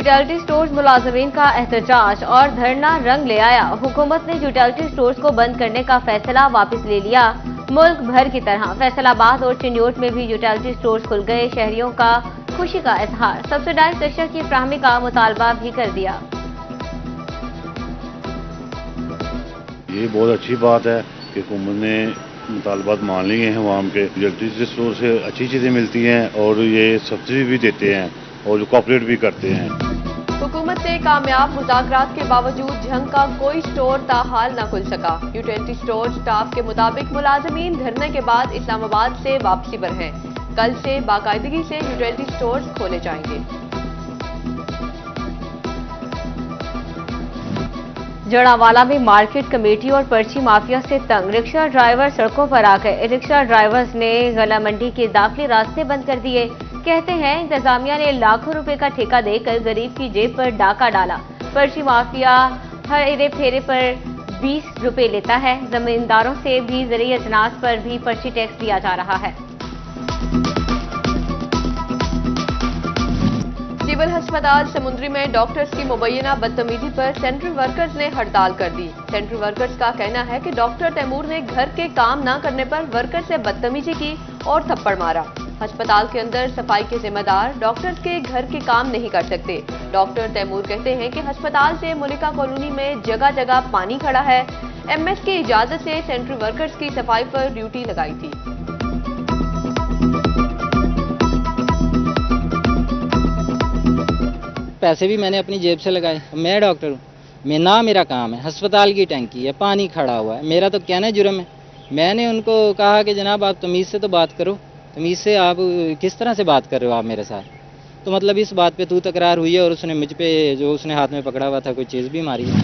Utility stores मुलाजमीन का एहतजाज और धरना रंग ले आया। हुकूमत ने यूटिलिटी स्टोर्स को बंद करने का फैसला वापस ले लिया। मुल्क भर की तरह फैसलाबाद और चिन्योट में भी यूटिलिटी स्टोर्स खुल गए। शहरियों का खुशी का इजहार, सब्सिडाइज्ड अशिया की फ्राहमी का मुतालबा भी कर दिया। ये बहुत अच्छी बात है कि हुकूमत ने मुतालबात मान लिए हैं। अवाम के यूटिलिटी स्टोर से अच्छी चीज़ें मिलती हैं और ये सब्सिडी भी देते हैं और कोऑपरेट भी करते हैं। हुकूमत से कामयाब मुज़ाकरात के बावजूद झंग का कोई स्टोर ताहाल न खुल सका। यूटिलिटी स्टोर स्टाफ के मुताबिक मुलाजमीन धरने के बाद इस्लामाबाद से वापसी पर हैं। कल से बाकायदगी से यूटिलिटी स्टोर्स खोले जाएंगे। जड़ावाला में मार्केट कमेटी और पर्ची माफिया से तंग, रिक्शा ड्राइवर सड़कों पर आ गए। रिक्शा ड्राइवर्स ने गला मंडी के दाखिली रास्ते बंद कर दिए। कहते हैं इंतजामिया ने लाखों रुपए का ठेका देकर गरीब की जेब पर डाका डाला। पर्ची माफिया हर एरे फेरे पर 20 रुपए लेता है। जमींदारों से भी ज़रूरी अजनास पर भी पर्ची टैक्स लिया जा रहा है। सिविल अस्पताल समुंदरी में डॉक्टर्स की मुबैना बदतमीजी पर सेंट्रल वर्कर्स ने हड़ताल कर दी। सेंट्रल वर्कर्स का कहना है कि डॉक्टर तैमूर ने घर के काम न करने पर वर्कर से बदतमीजी की और थप्पड़ मारा। अस्पताल के अंदर सफाई के जिम्मेदार डॉक्टर्स के घर के काम नहीं कर सकते। डॉक्टर तैमूर कहते हैं कि अस्पताल से मलिका कॉलोनी में जगह जगह पानी खड़ा है। एमएस की इजाजत से सेंट्रल वर्कर्स की सफाई पर ड्यूटी लगाई थी। पैसे भी मैंने अपनी जेब से लगाए। मैं डॉक्टर हूँ, मेरा काम है, अस्पताल की टंकी है, पानी खड़ा हुआ है, मेरा तो कहना जुर्म है। मैंने उनको कहा कि जनाब आप तमीज़ से तो बात करो, तमीज़ से आप किस तरह से बात कर रहे हो आप मेरे साथ। तो मतलब इस बात पे तू तकरार हुई है और उसने मुझ पे जो उसने हाथ में पकड़ा हुआ था कोई चीज़ भी मारी है।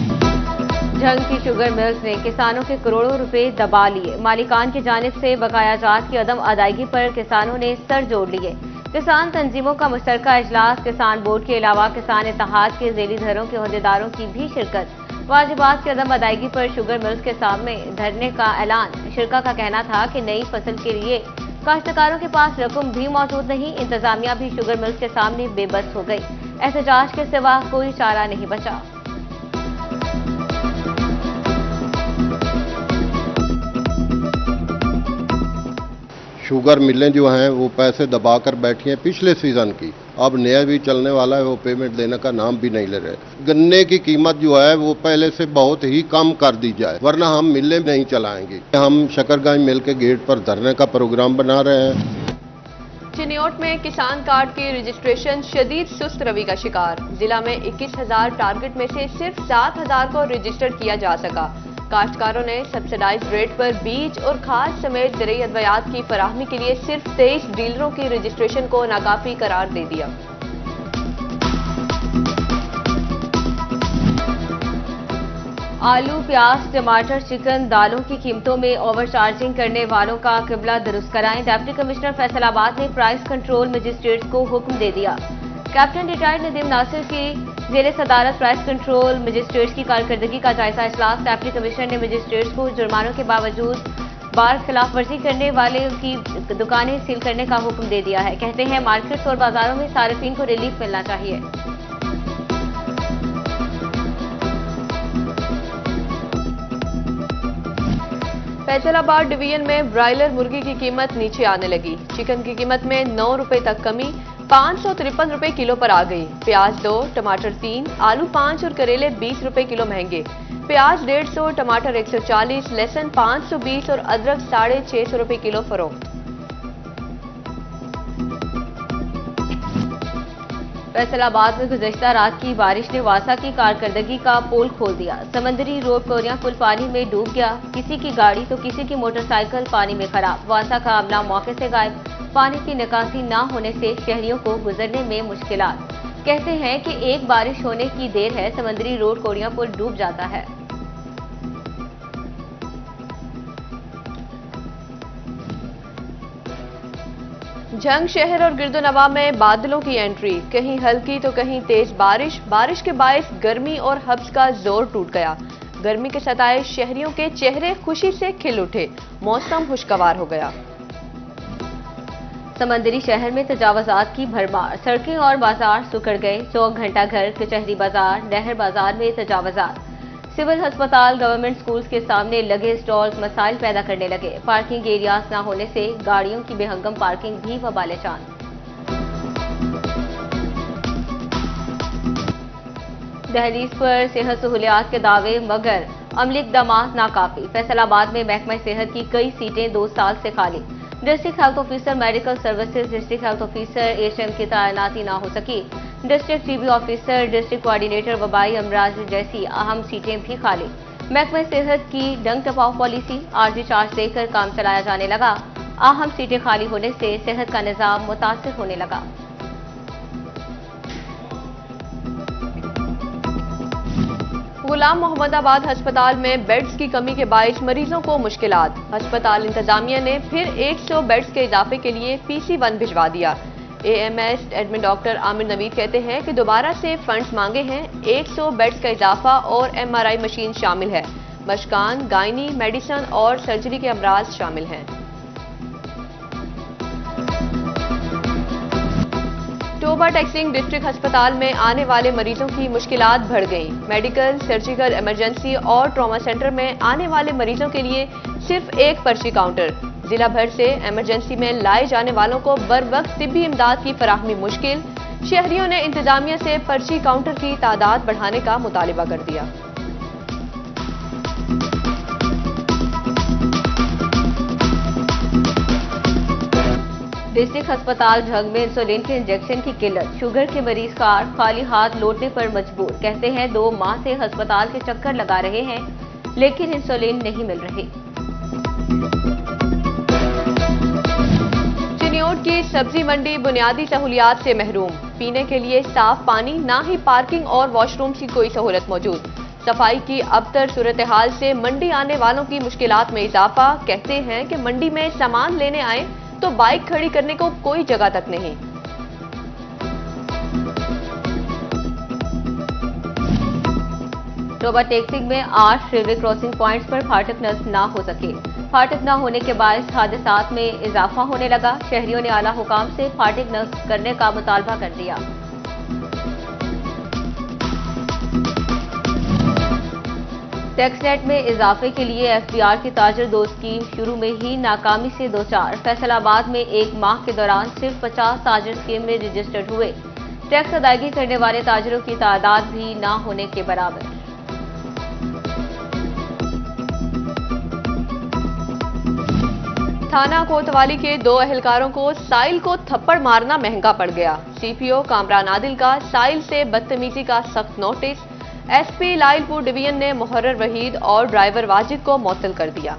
झंग की शुगर मिल्स ने किसानों के करोड़ों रुपए दबा लिए। मालिकान की जानिब से बकाया जात की अदम अदायगी पर किसानों ने सर जोड़ लिए। किसान तंजीमों का मुश्तरका इजलास, किसान बोर्ड के अलावा किसान इत्तेहाद के ज़ेली धरों के अहदेदारों की भी शिरकत। वाजिबात की अदम अदायगी पर शुगर मिल्स के सामने धरने का ऐलान। शिरका का कहना था कि नई फसल के लिए काश्तकारों के पास रकम भी मौजूद नहीं। इंतजामिया भी शुगर मिल्स के सामने बेबस हो गई। एहतजाज के सिवा कोई चारा नहीं बचा। शुगर मिलें जो हैं वो पैसे दबा कर बैठी हैं पिछले सीज़न की। अब नया भी चलने वाला है, वो पेमेंट देने का नाम भी नहीं ले रहे। गन्ने की कीमत जो है वो पहले से बहुत ही कम कर दी जाए, वरना हम मिलें नहीं चलाएंगे। हम शकरगंज मिल के गेट पर धरने का प्रोग्राम बना रहे हैं। चिन्योट में किसान कार्ड की रजिस्ट्रेशन शदीद सुस्त रवि का शिकार। जिला में 21,000 टारगेट में से सिर्फ 7,000 को रजिस्टर किया जा सका। काश्तकारों ने सब्सिडाइज्ड रेट पर बीज और खाद समेत ज़रूरी अद्वियात की फराहमी के लिए सिर्फ 23 डीलरों की रजिस्ट्रेशन को नाकाफी करार दे दिया। आलू, प्याज, टमाटर, चिकन, दालों की कीमतों में ओवरचार्जिंग करने वालों का किबला दुरुस्त कराएं। डिप्टी कमिश्नर फैसलाबाद ने प्राइस कंट्रोल मजिस्ट्रेट्स को हुक्म दे दिया। कैप्टन रिटायर्ड नदीम नासिर की जेर सदारत प्राइस कंट्रोल मजिस्ट्रेट्स की कारकर्दगी का जायजा इजलास। डिप्टी कमिश्नर ने मजिस्ट्रेट्स को जुर्मानों के बावजूद बार खिलाफ वर्जी करने वाले की दुकानें सील करने का हुक्म दे दिया है। कहते हैं मार्केट्स और बाजारों में सार्फिन को रिलीफ मिलना चाहिए। फैसलाबाद डिवीजन में ब्रायलर मुर्गी की कीमत नीचे आने लगी। चिकन की कीमत में 9 रुपए तक कमी, 553 रुपए किलो पर आ गई। प्याज 2, टमाटर 3, आलू 5 और करेले 20 रुपए किलो महंगे। प्याज 150, टमाटर 140, लहसुन 520 और अदरक 650 रुपए किलो फरोख्त। फैसलाबाद में गुज़श्ता रात की बारिश ने वासा की कारकर्दगी का पोल खोल दिया। समंदरी रोड कोरिया पुल पानी में डूब गया। किसी की गाड़ी तो किसी की मोटरसाइकिल पानी में खराब। वासा का अमला मौके से गायब। पानी की निकासी न होने से शहरियों को गुजरने में मुश्किलात। कहते हैं कि एक बारिश होने की देर है, समंदरी रोड कोरिया पुल डूब जाता है। झंग शहर और गिरदोनवा में बादलों की एंट्री, कहीं हल्की तो कहीं तेज बारिश। बारिश के बायस गर्मी और हब्स का जोर टूट गया। गर्मी के सताए शहरियों के चेहरे खुशी से खिल उठे। मौसम खुशगवार हो गया। समंदरी शहर में तजावजात की भरमार, सड़कें और बाजार सुकड़ गए। 100 घंटा घर, कचहरी बाजार, नहर बाजार में तजावजात। सिविल अस्पताल, गवर्नमेंट स्कूल्स के सामने लगे स्टॉल्स मसाइल पैदा करने लगे। पार्किंग एरियाज न होने से गाड़ियों की बेहंगम पार्किंग भी वबाले जान। दहलीज पर सेहत सहूलियात के दावे मगर अमली इक़दामात नाकाफी। फैसलाबाद में महकमा सेहत की कई सीटें 2 साल से खाली। District health officer medical services, district health officer HM की तैनाती ना हो सकी। District TB officer, district coordinator वबाई अमराज जैसी अहम सीटें भी खाली। महकमा सेहत की डंग टपाव पॉलिसी, आरजी चार्ज देकर काम चलाया जाने लगा। अहम सीटें खाली होने से सेहत का निजाम मुतासिर होने लगा। गुलाम मोहम्मदाबाद अस्पताल में बेड्स की कमी के बायस मरीजों को मुश्किलात। अस्पताल इंतजामिया ने फिर 100 बेड्स के इजाफे के लिए PC1 भिजवा दिया। AMS admin doctor Aamir Naveed कहते हैं कि दोबारा से फंड्स मांगे हैं। 100 बेड्स का इजाफा और MRI मशीन शामिल है। मशकान, गायनी, मेडिसन और सर्जरी के अमराज शामिल हैं। टोबा टैक्सिंग डिस्ट्रिक्ट अस्पताल में आने वाले मरीजों की मुश्किलात बढ़ गईं। मेडिकल, सर्जिकल, इमरजेंसी और ट्रॉमा सेंटर में आने वाले मरीजों के लिए सिर्फ एक पर्ची काउंटर। जिला भर से इमरजेंसी में लाए जाने वालों को बरवक्त तिब्बी इमदाद की फराहमी मुश्किल। शहरियों ने इंतजामिया से पर्ची काउंटर की तादाद बढ़ाने का मुतालिबा कर दिया। डिस्ट्रिक्ट अस्पताल ढंग में इंसुलिन के इंजेक्शन की किल्लत। शुगर के मरीज कार खाली हाथ लौटने पर मजबूर। कहते हैं 2 माह से अस्पताल के चक्कर लगा रहे हैं लेकिन इंसुलिन नहीं मिल रही। चिन्योट की सब्जी मंडी बुनियादी सहूलियात से महरूम। पीने के लिए साफ पानी, ना ही पार्किंग और वॉशरूम की कोई सहूलत मौजूद। सफाई की अबतर सूरत हाल से मंडी आने वालों की मुश्किलात में इजाफा। कहते हैं कि मंडी में सामान लेने आए तो बाइक खड़ी करने को कोई जगह तक नहीं। टोबा टैक्सिंग में 8 रेलवे क्रॉसिंग पॉइंट्स पर फाटक नस्ब ना हो सके। फाटक न होने के बायस हादसात में इजाफा होने लगा। शहरियों ने आला हुकाम से फाटक नस्ब करने का मुतालबा कर दिया। टैक्सनेट में इजाफे के लिए FBR की ताजर दोस्त स्कीम शुरू में ही नाकामी से 2-4। फैसलाबाद में 1 माह के दौरान सिर्फ 50 ताजर स्कीम में रजिस्टर्ड हुए। टैक्स अदायगी करने वाले ताजरों की तादाद भी ना होने के बराबर। थाना कोतवाली के 2 अहलकारों को साइल को थप्पड़ मारना महंगा पड़ गया। CPO कामरान आदिल का साइल से बदतमीजी का सख्त नोटिस। SP लाइलपुर डिवीजन ने मुहर्रर वहीद और ड्राइवर वाजिद को मुअत्तल कर दिया।